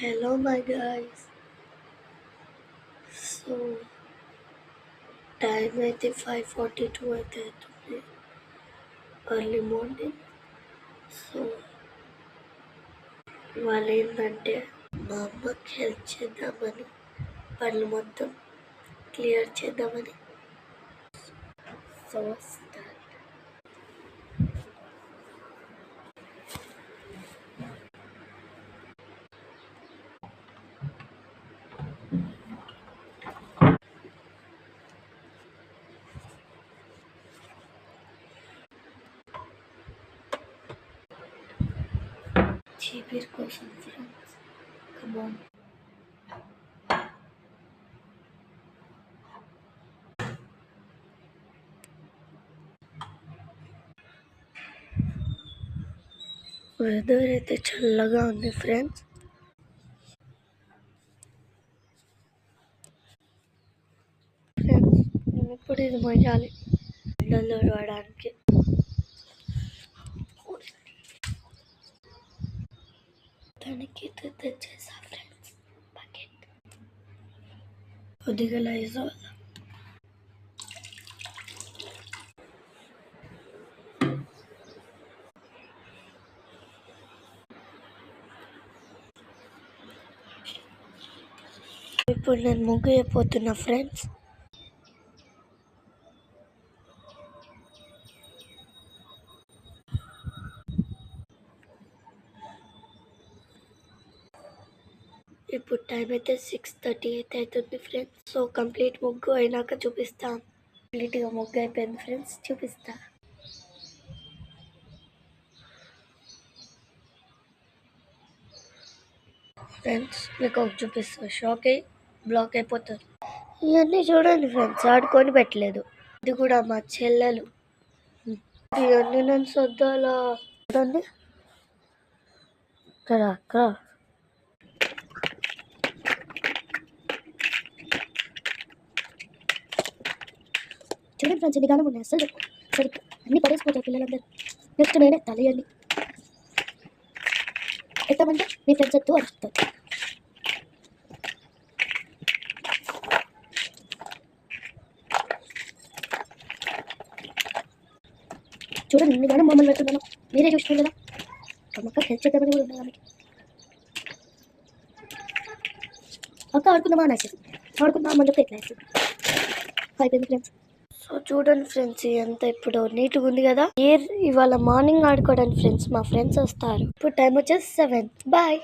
Hello, my guys. So, time అయితే 5:42 అయితే అవుతుంది ఎర్లీ మార్నింగ్. సో, ఇవాళ ఏంటంటే మా అమ్మకి హెల్ప్ చేద్దామని పనులు మొత్తం క్లియర్ చేద్దామని. So, start. చీపీర్ కోసం ఫ్రెండ్స్, కమాన్. వెదర్ అయితే చల్లగా ఉంది ఫ్రెండ్స్. నేను ఇప్పుడు ఇది మొయ్యాలి ఎండలో రావడానికి. దానికి తెచ్చేసా ఫ్రెండ్స్ బకెట్. కొద్దిగా లైజాల్, ఇప్పుడు నేను ముగ్గు అయిపోతున్నా ఫ్రెండ్స్. ఇప్పుడు టైం అయితే 6:38 అవుతుంది ఫ్రెండ్స్. సో కంప్లీట్ ముగ్గు అయినాక చూపిస్తాం. కంప్లీట్గా ముగ్గు అయిపోయింది ఫ్రెండ్స్, చూపిస్తా. ఫ్రెండ్స్ మీకు ఒక చూపిస్తా, షాక్ అయ్యి బ్లాక్ అయిపోతారు. ఇవన్నీ చూడండి ఫ్రెండ్స్, ఆడుకొని పెట్టలేదు. ఇది కూడా మా చెల్లెలు. ఇవన్నీ నేను సర్దాలా చూడండి. అక్కడ చూడండి ఫ్రెండ్స్, ఎన్ని గానం ఉన్నాయి అసలు. సరిగ్గా అన్ని పడేసిపోతారు పిల్లలందరూ. నెక్స్ట్ నేనే ఎత్తాలి అన్ని. ఎత్తమంటే మీ ఫ్రెండ్స్ ఎత్తు అని చెప్తారు. చూడండి ఎన్ని గానం బొమ్మలు పెడుతున్నాను, మీరే చూసుకోండి కదా. అమ్మక్క హెల్ప్ చేద్దామని కూడా ఉన్నాయి. అక్క ఆడుకుందామా అని వేసేది, ఆడుకుందామని చెప్తే ఎట్లా వేస్తుంది అయిపోయింది ఫ్రెండ్స్. సో చూడండి ఫ్రెండ్స్, ఎంత ఇప్పుడు నీట్గా ఉంది కదా. ఇవాళ మార్నింగ్ ఆడుకోవడానికి ఫ్రెండ్స్ మా ఫ్రెండ్స్ వస్తారు. ఇప్పుడు టైం వచ్చేసి 7. బాయ్.